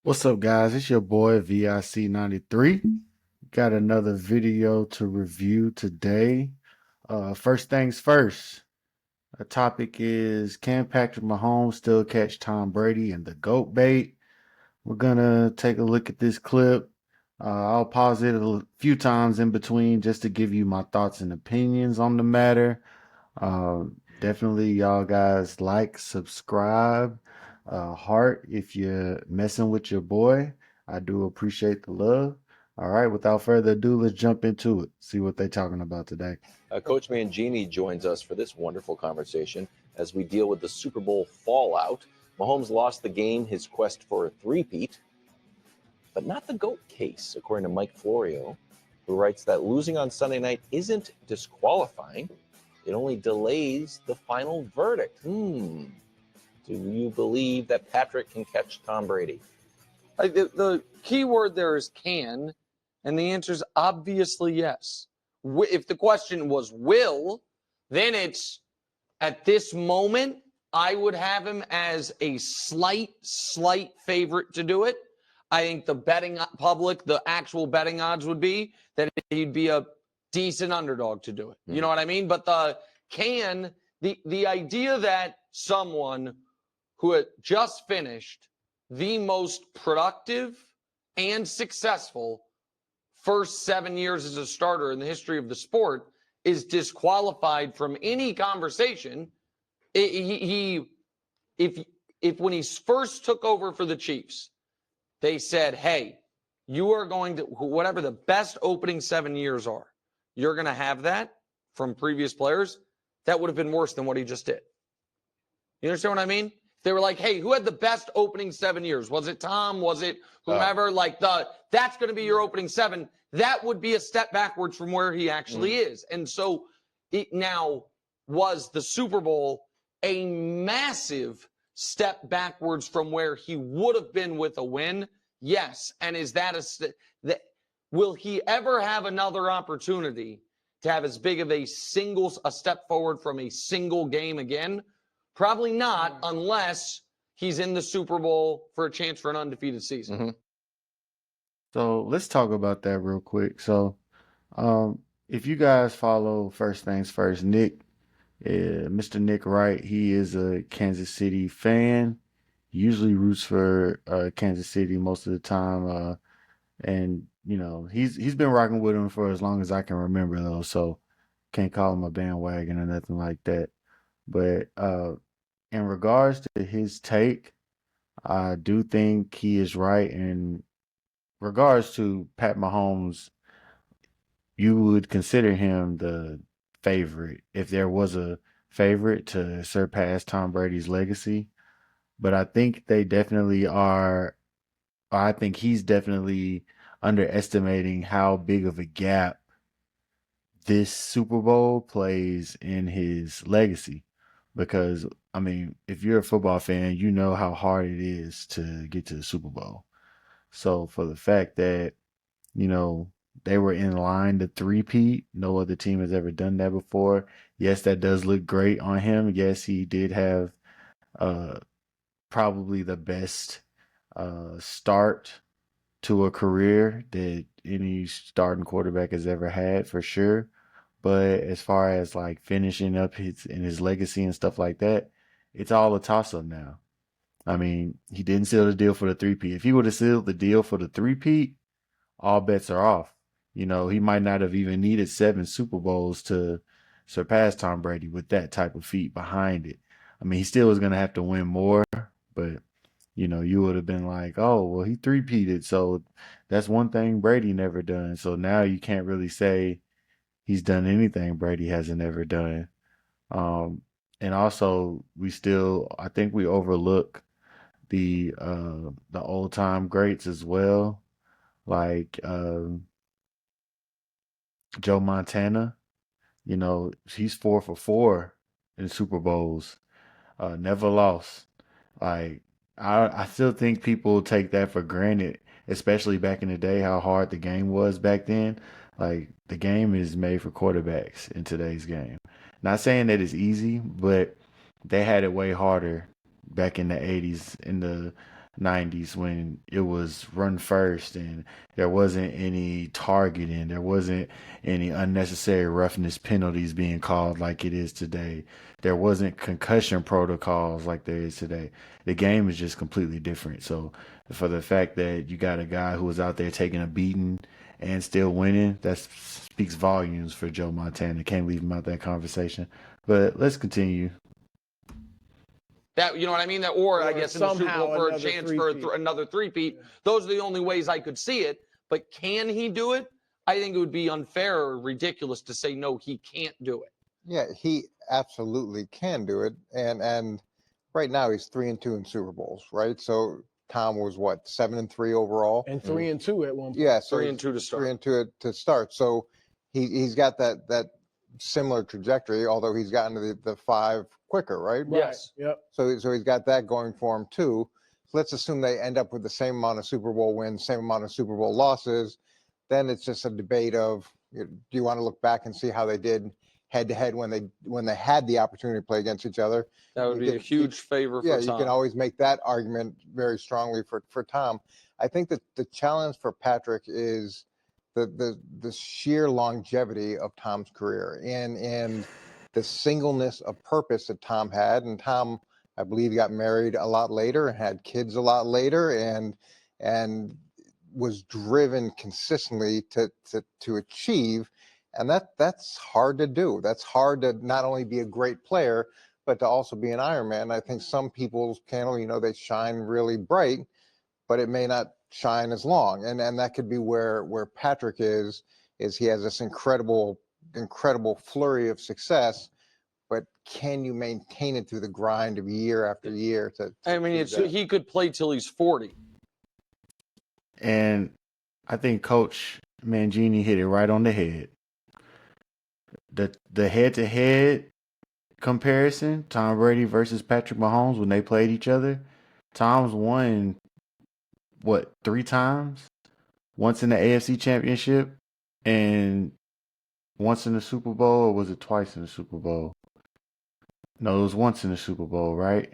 What's up, guys? It's your boy VIC93. Got another video to review today. First things first, the topic is, can Patrick Mahomes still catch Tom Brady in the GOAT-bate? We're gonna take a look at this clip. I'll pause it a few times in between just to give you my thoughts and opinions on the matter. Definitely, y'all guys like, subscribe, heart if you're messing with your boy. I do appreciate the love. All right, without further ado, let's jump into it. See what they're talking about today. Coach Mangini joins us for this wonderful conversation as we deal with the Super Bowl fallout. Mahomes lost the game, his quest for a three-peat, but not the GOAT case, according to Mike Florio, who writes that losing on Sunday night isn't disqualifying. It only delays the final verdict. Do you believe that Patrick can catch Tom Brady? The key word there is can, and the answer is obviously yes. If the question was will, then it's at this moment, I would have him as a slight favorite to do it. I think the betting public, the actual betting odds would be that he'd be a decent underdog to do it. You know what I mean? But the idea that someone who had just finished the most productive and successful first 7 years as a starter in the history of the sport is disqualified from any conversation. If when he first took over for the Chiefs, they said, hey, you are going to, whatever the best opening 7 years are, you're going to have that from previous players, that would have been worse than what he just did. You understand what I mean? They were like, hey, who had the best opening 7 years? Was it Tom? Was it whomever? That's going to be your opening seven. That would be a step backwards from where he actually is. And so it now was the Super Bowl a massive step backwards from where he would have been with a win? Yes. And is that will he ever have another opportunity to have as big of a step forward from a single game again? Probably not, unless he's in the Super Bowl for a chance for an undefeated season. So let's talk about that real quick. So, if you guys follow First Things First, Mr. Nick Wright, he is a Kansas City fan. He usually roots for Kansas City most of the time. And he's been rocking with him for as long as I can remember, though. So can't call him a bandwagon or nothing like that. But in regards to his take, I do think he is right. In regards to Pat Mahomes, you would consider him the favorite if there was a favorite to surpass Tom Brady's legacy. But I think they definitely are. I think he's definitely underestimating how big of a gap this Super Bowl plays in his legacy. Because, I mean, if you're a football fan, you know how hard it is to get to the Super Bowl. So, for the fact that, you know, they were in line to three-peat, no other team has ever done that before. Yes, that does look great on him. Yes, he did have uh, probably the best start to a career that any starting quarterback has ever had, for sure. But as far as like finishing up his legacy and stuff like that, it's all a toss up now. I mean, he didn't seal the deal for the three-peat. If he would have sealed the deal for the three-peat, all bets are off. You know, he might not have even needed 7 Super Bowls to surpass Tom Brady with that type of feat behind it. I mean, he still was going to have to win more, but you would have been like, oh, well, he three-peated, so that's one thing Brady never done. So now you can't really say he's done anything Brady hasn't ever done. And also, I think we overlook the old time greats as well, like Joe Montana. He's 4 for 4 in Super Bowls, never lost. Like I still think people take that for granted, especially back in the day, how hard the game was back then. Like the game is made for quarterbacks in today's game. Not saying that it's easy, but they had it way harder back in the 80s, in the 90s when it was run first and there wasn't any targeting, there wasn't any unnecessary roughness penalties being called like it is today. There wasn't concussion protocols like there is today. The game is just completely different. So for the fact that you got a guy who was out there taking a beating and still winning, that speaks volumes for Joe Montana. Can't leave him out that conversation. But let's continue. That, you know what I mean? That, or I Or guess in the Super somehow Bowl for a another chance for three-peat. another three-peat. Those are the only ways I could see it. But can he do it? I think it would be unfair or ridiculous to say no, he can't do it. Yeah, he absolutely can do it, and right now he's 3-2 in Super Bowls, right? So Tom was what, 7-3 overall, And 3-2 at one point. yeah, so 3-2 to start. 3-2 to start. So he's got that similar trajectory, although he's gotten to the five quicker, right? Right. Yes. Yep. So he's got that going for him too. So let's assume they end up with the same amount of Super Bowl wins, same amount of Super Bowl losses. Then it's just a debate of, do you want to look back and see how they did head to head when they had the opportunity to play against each other? That would You be a could- huge favor for Yeah, Tom. you can always make that argument very strongly for Tom. I think that the challenge for Patrick is the sheer longevity of Tom's career and the singleness of purpose that Tom had. And Tom, I believe, got married a lot later and had kids a lot later and was driven consistently to achieve. And that's hard to do. That's hard to not only be a great player, but to also be an Ironman. I think some people's candle, they shine really bright, but it may not shine as long. And that could be where Patrick is he has this incredible flurry of success, but can you maintain it through the grind of year after year to I mean, achieve that? he could play till he's 40. And I think Coach Mangini hit it right on the head. The head-to-head comparison, Tom Brady versus Patrick Mahomes when they played each other, Tom's won what, 3 times? Once in the AFC Championship and once in the Super Bowl, or was it twice in the Super Bowl? No, it was once in the Super Bowl, right?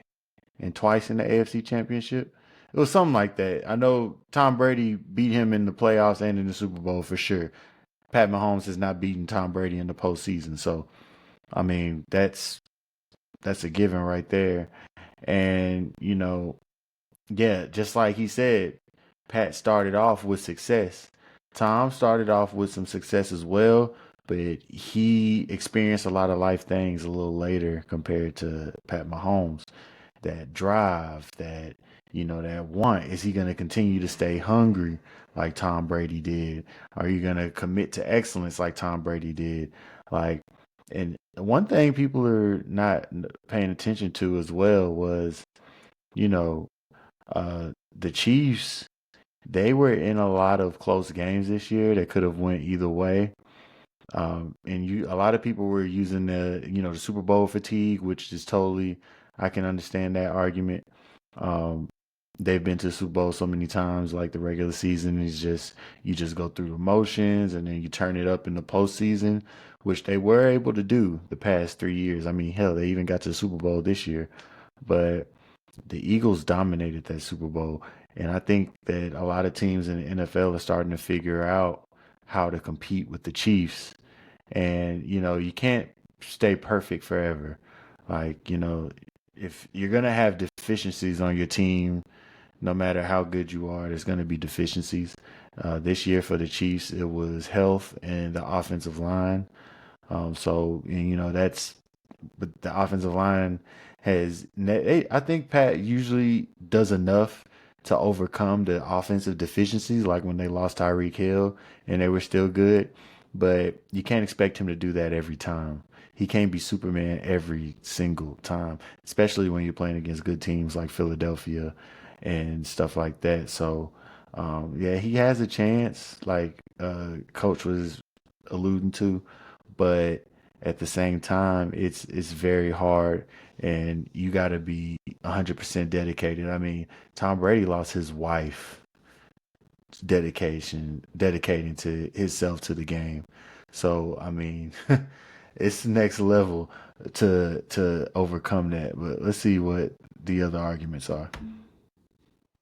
And twice in the AFC Championship. It was something like that. I know Tom Brady beat him in the playoffs and in the Super Bowl for sure. Pat Mahomes has not beaten Tom Brady in the postseason. So, I mean, that's a given right there. And, yeah, just like he said, Pat started off with success. Tom started off with some success as well, but he experienced a lot of life things a little later compared to Pat Mahomes. That drive, that want. Is he going to continue to stay hungry like Tom Brady did? Are you going to commit to excellence like Tom Brady did? Like, and one thing people are not paying attention to as well was, you know, the Chiefs, they were in a lot of close games this year that could have went either way. And a lot of people were using the Super Bowl fatigue, which is totally, I can understand that argument. Um, they've been to the Super Bowl so many times, like the regular season is just, you just go through the motions and then you turn it up in the postseason, which they were able to do the past 3 years. I mean, hell, they even got to the Super Bowl this year, but the Eagles dominated that Super Bowl. And I think that a lot of teams in the NFL are starting to figure out how to compete with the Chiefs. And, you can't stay perfect forever. Like, if you're going to have deficiencies on your team, no matter how good you are, there's going to be deficiencies. This year for the Chiefs, it was health and the offensive line. But the offensive line I think Pat usually does enough to overcome the offensive deficiencies, like when they lost Tyreek Hill and they were still good. But you can't expect him to do that every time. He can't be Superman every single time, especially when you're playing against good teams like Philadelphia and stuff like that. So, yeah, he has a chance, like Coach was alluding to, but at the same time, it's very hard, and you got to be 100% dedicated. I mean, Tom Brady lost his wife dedicating to himself to the game. So I mean, it's next level to overcome that. But let's see what the other arguments are.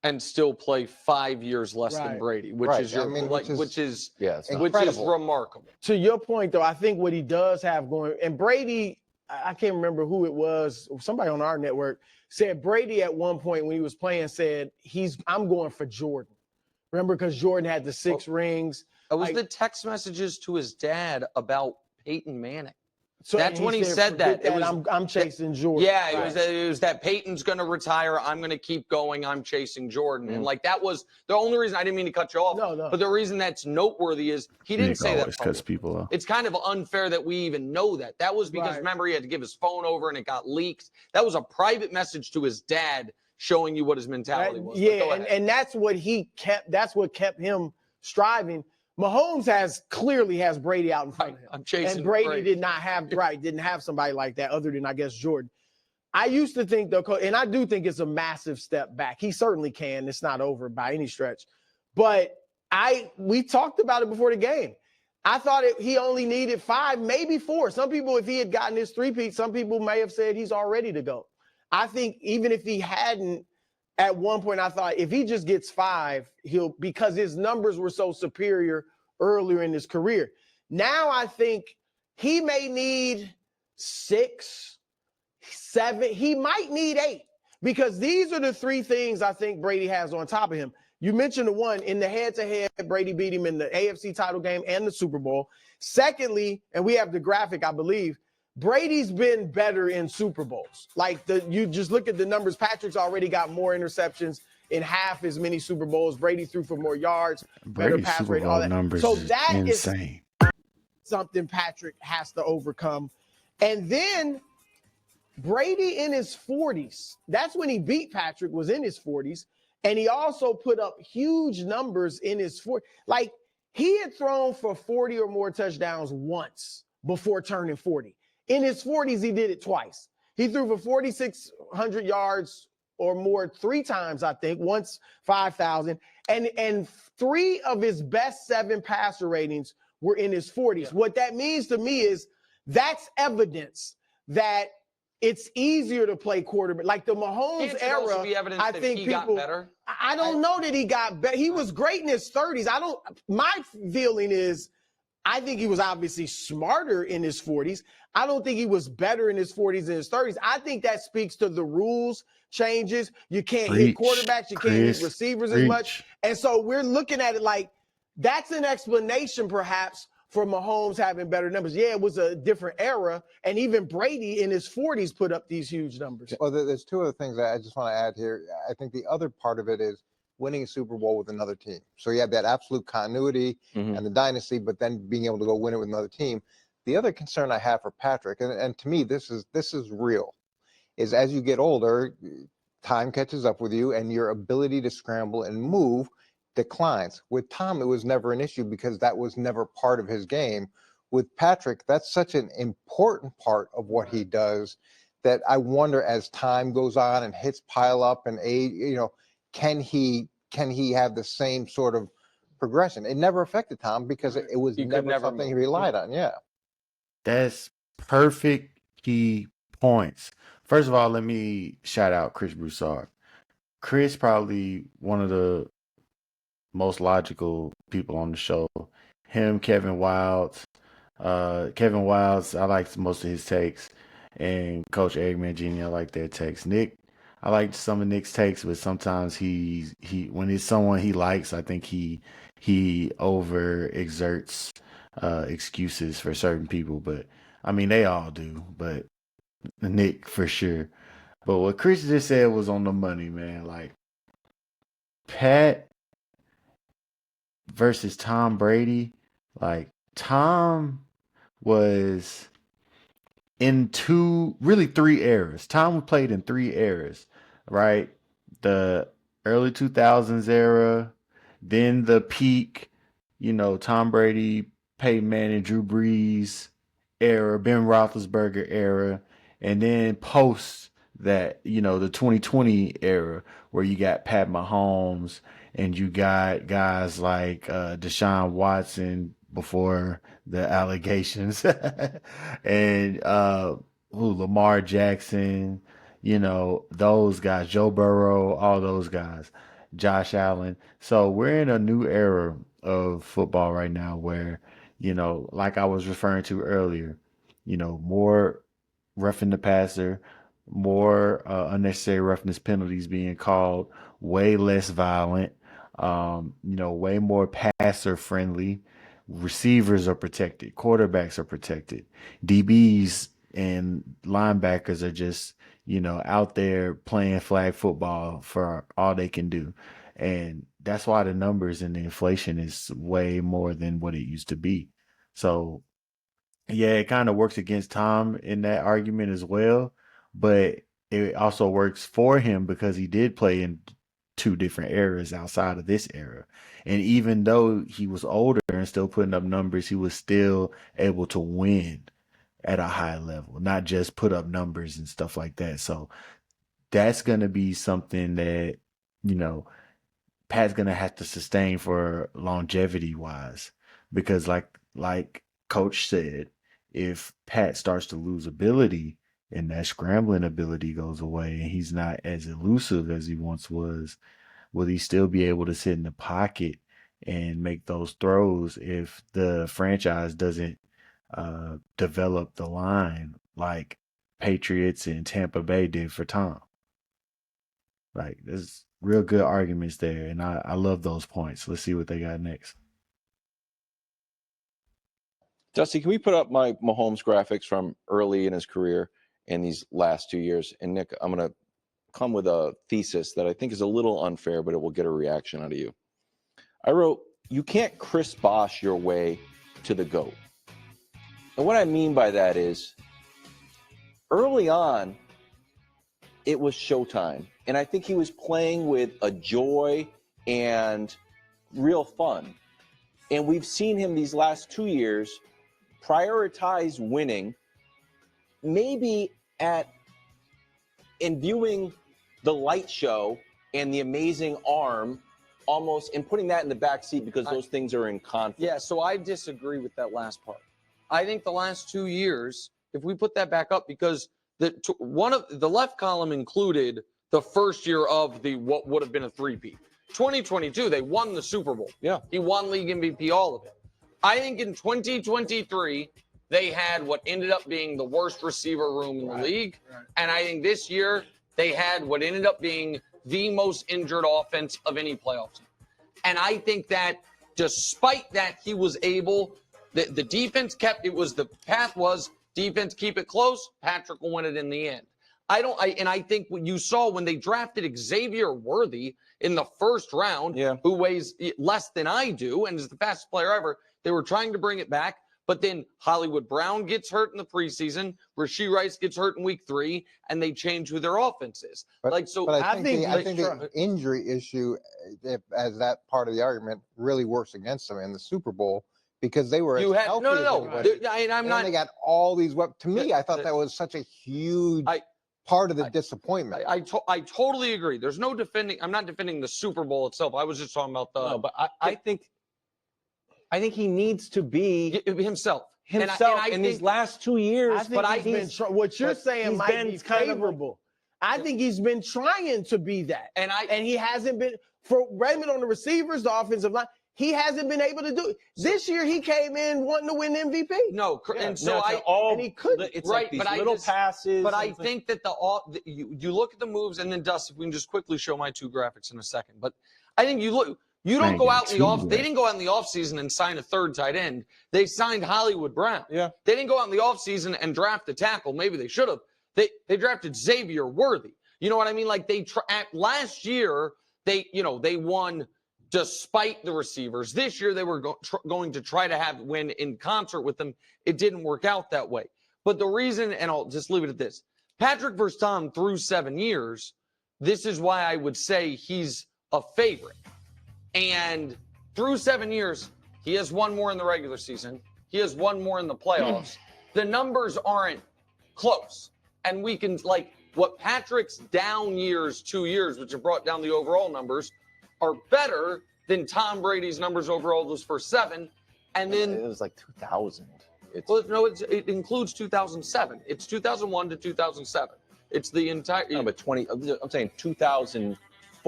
and still play 5 years less than Right. Brady, which Right. is your I mean, which is Yeah, it's not. which is incredible. remarkable. To your point, though, I think what he does have going, and Brady, I can't remember who it was. Somebody on our network said Brady at one point when he was playing said I'm going for Jordan. Remember, because Jordan had the 6 rings. It was Like- the text messages to his dad about Peyton Manning. So That's when he said "Forget that. It was I'm chasing Jordan. Yeah, Right. it was that Peyton's going to retire. I'm going to keep going. I'm chasing Jordan. And like that was the only reason. I didn't mean to cut you off. No. But the reason that's noteworthy is he didn't Nick say that always cuts publicly. people off. It's kind of unfair that we even know that. That was because Right. remember he had to give his phone over and it got leaked. That was a private message to his dad showing you what his mentality was. But go Yeah, ahead. and that's what that's what kept him striving. Mahomes clearly has Brady out in front of him. I'm chasing And Brady didn't have somebody like that other than I guess Jordan. I used to think though, and I do think it's a massive step back. He certainly can. It's not over by any stretch. But we talked about it before the game. I thought he only needed 5, maybe 4. Some people, if he had gotten his 3-peat, some people may have said he's all ready to go. I think even if he hadn't, at one point I thought if he just gets 5, because his numbers were so superior earlier in his career. Now I think he may need 6, 7. He might need 8 because these are the 3 things I think Brady has on top of him. You mentioned the one in the head-to-head, Brady beat him in the AFC title game and the Super Bowl. Secondly, and we have the graphic, I believe, Brady's been better in Super Bowls. Like you just look at the numbers. Patrick's already got more interceptions in half as many Super Bowls. Brady threw for more yards, better Brady's pass Super rate, all Bowl that. numbers So is that is insane. something Patrick has to overcome. And then Brady in his 40s, that's when he beat Patrick, was in his 40s. And he also put up huge numbers in his 40s. Like he had thrown for 40 or more touchdowns once before turning 40. In his 40s, he did it twice. He threw for 4,600 yards or more 3 times, I think, once 5,000. And 3 of his best 7 passer ratings were in his 40s. Yeah. What that means to me is that's evidence that it's easier to play quarterback. Like the Mahomes era, I think people got better. I don't know that he got better. He was great in his 30s. My feeling is I think he was obviously smarter in his 40s. I don't think he was better in his 40s and his 30s. I think that speaks to the rules changes. You can't hit quarterbacks. You can't hit receivers as much. And so we're looking at it like that's an explanation perhaps for Mahomes having better numbers. Yeah, it was a different era. And even Brady in his 40s put up these huge numbers. Well, there's 2 other things that I just want to add here. I think the other part of it is winning a Super Bowl with another team. So you have that absolute continuity and the dynasty, but then being able to go win it with another team. The other concern I have for Patrick, and to me this is real, is as you get older, time catches up with you and your ability to scramble and move declines. With Tom, it was never an issue because that was never part of his game. With Patrick, that's such an important part of what he does that I wonder as time goes on and hits pile up and age, can he have the same sort of progression? It never affected Tom because it was never something he relied on. Yeah. That's perfect key points. First of all, let me shout out Chris Broussard. Chris probably one of the most logical people on the show. Him, Kevin Wilds. Kevin Wilds, I like most of his takes. And Coach Eggman Jr., I like their takes. Nick, I like some of Nick's takes, but sometimes he when it's someone he likes, I think he over exerts excuses for certain people. But I mean they all do, but Nick for sure. But what Chris just said was on the money, man. Like Pat versus Tom Brady, like Tom was in 3 eras. Tom played in 3 eras, right? The early 2000s era, then the peak, Tom Brady, Peyton Manning, Drew Brees era, Ben Roethlisberger era, and then post that, the 2020 era where you got Pat Mahomes and you got guys like Deshaun Watson before the allegations and Lamar Jackson, those guys, Joe Burrow, all those guys. Josh Allen. So we're in a new era of football right now where, like I was referring to earlier, more roughing the passer, more unnecessary roughness penalties being called, way less violent, way more passer friendly. Receivers are protected, quarterbacks are protected, DBs and linebackers are just, out there playing flag football for all they can do. And that's why the numbers and the inflation is way more than what it used to be. So yeah, it kind of works against Tom in that argument as well, but it also works for him because he did play in two different eras outside of this era. And even though he was older and still putting up numbers, he was still able to win at a high level, not just put up numbers and stuff like that. So that's going to be something that, you know, Pat's gonna have to sustain for longevity wise, because like Coach said, if Pat starts to lose ability and that scrambling ability goes away and he's not as elusive as he once was, will he still be able to sit in the pocket and make those throws if the franchise doesn't develop the line like Patriots and Tampa Bay did for Tom? Like, there's real good arguments there, and I love those points. Let's see what they got next. Dusty, can we put up my Mahomes graphics from early in his career and these last 2 years? And Nick, I'm going to come with a thesis that I think is a little unfair, but it will get a reaction out of you. I wrote, you can't Chris Bosh your way to the GOAT. And what I mean by that is, early on, it was showtime. And I think he was playing with a joy and real fun. And we've seen him these last 2 years prioritize winning, maybe in viewing the light show and the amazing arm almost, and putting that in the back seat because those things are in conflict. Yeah, so I disagree with that last part. I think the last 2 years, if we put that back up, because one of the left column included the first year of the what would have been a three-peat. 2022, they won the Super Bowl. Yeah. He won league MVP, all of it. I think in 2023, they had what ended up being the worst receiver room in the league. Right. And I think this year, they had what ended up being the most injured offense of any playoff team. And I think that despite that, he was able, the defense kept, the path was defense, keep it close, Patrick will win it in the end. I think what you saw when they drafted Xavier Worthy in the first round, who weighs less than I do and is the fastest player ever, they were trying to bring it back. But then Hollywood Brown gets hurt in the preseason, Rashee Rice gets hurt in week 3, and they change who their offense is. But I think the injury issue, as that part of the argument, really works against them in the Super Bowl, because they were healthy. They got all these weapons. To me, I thought that was such a huge part of the disappointment. I totally agree. There's no defending. I'm not defending the Super Bowl itself. I was just talking about the. No, but I think he needs to be himself. in these last 2 years. What you're saying might be favorable. I think he's been trying to be that, and he hasn't been. For Raymond on the receivers, the offensive line, he hasn't been able to do it. This year, he came in wanting to win MVP. No, and he couldn't. It's right, like these little passes. But I think that you look at the moves, and then Dusty, we can just quickly show my 2 graphics in a second. But I think you look. You don't go out in the off. They didn't go out in the offseason and sign a third tight end. They signed Hollywood Brown. Yeah. They didn't go out in the offseason and draft a tackle. Maybe they should have. They drafted Xavier Worthy. You know what I mean? Like last year, they won despite the receivers. This year, they were going to try to win in concert with them. It didn't work out that way. But the reason, and I'll just leave it at this: Patrick versus Tom through 7 years. This is why I would say he's a favorite. And through 7 years, he has won more in the regular season. He has won more in the playoffs. The numbers aren't close. And we can, what Patrick's down years, 2 years, which have brought down the overall numbers, are better than Tom Brady's numbers overall those first 7. And then it was like 2000. It includes 2007. It's 2001 to 2007. It's the entire. No, but I'm saying 2004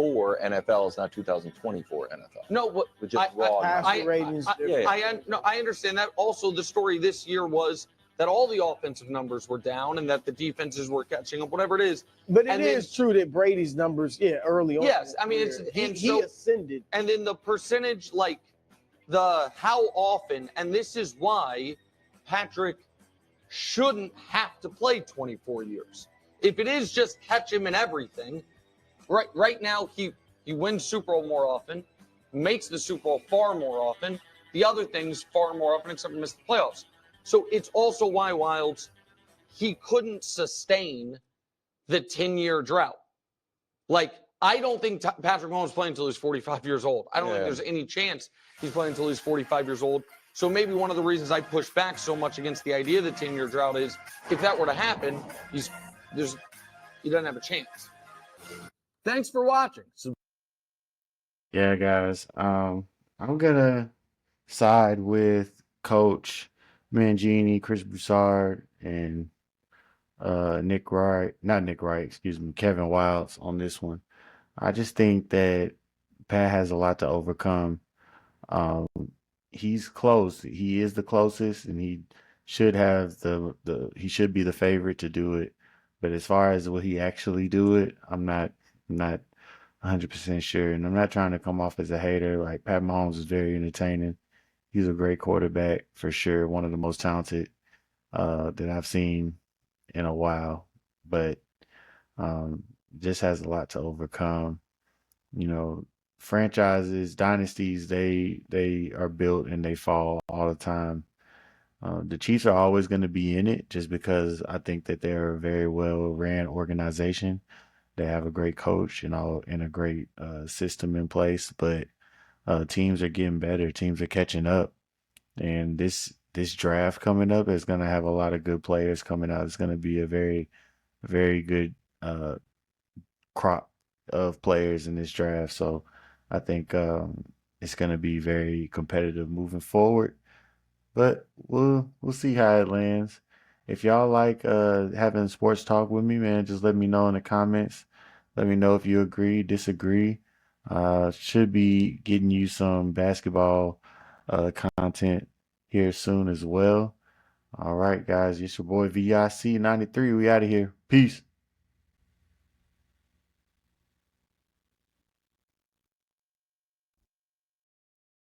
2024 NFL is not 2024 NFL. No, but With just raw numbers. Passer ratings. I understand that. Also, the story this year was that all the offensive numbers were down and that the defenses were catching up, whatever it is. But it And is true that Brady's numbers, early on. Yes, I mean, he ascended. And then the percentage, like the how often, and this is why Patrick shouldn't have to play 24 years. If it is just catch him in everything, right now he wins Super Bowl more often, makes the Super Bowl far more often, the other things far more often except for miss the playoffs. So it's also why Wilds, he couldn't sustain the 10-year drought. Like, I don't think Patrick Mahomes is playing until he's 45 years old. I don't think there's any chance he's playing until he's 45 years old. So maybe one of the reasons I push back so much against the idea of the 10-year drought is if that were to happen, he doesn't have a chance. Thanks for watching. Yeah, guys. I'm gonna side with Coach Mangini, Chris Broussard, and Kevin Wilds on this one. I just think that Pat has a lot to overcome. He's close. He is the closest, and he should have he should be the favorite to do it. But as far as will he actually do it, I'm not 100% sure. And I'm not trying to come off as a hater. Like, Pat Mahomes is very entertaining. He's a great quarterback for sure. One of the most talented that I've seen in a while, but just has a lot to overcome. You know, franchises, dynasties, they are built and they fall all the time. The Chiefs are always going to be in it just because I think that they're a very well ran organization. They have a great coach and a great system in place, but teams are getting better. Teams are catching up, and this draft coming up is going to have a lot of good players coming out. It's going to be a very, very good crop of players in this draft. So I think it's going to be very competitive moving forward. But we'll see how it lands. If y'all like having sports talk with me, man, just let me know in the comments. Let me know if you agree, disagree. Should be getting you some basketball content here soon as well. All right, guys, it's your boy VIC 93. We out of here. Peace.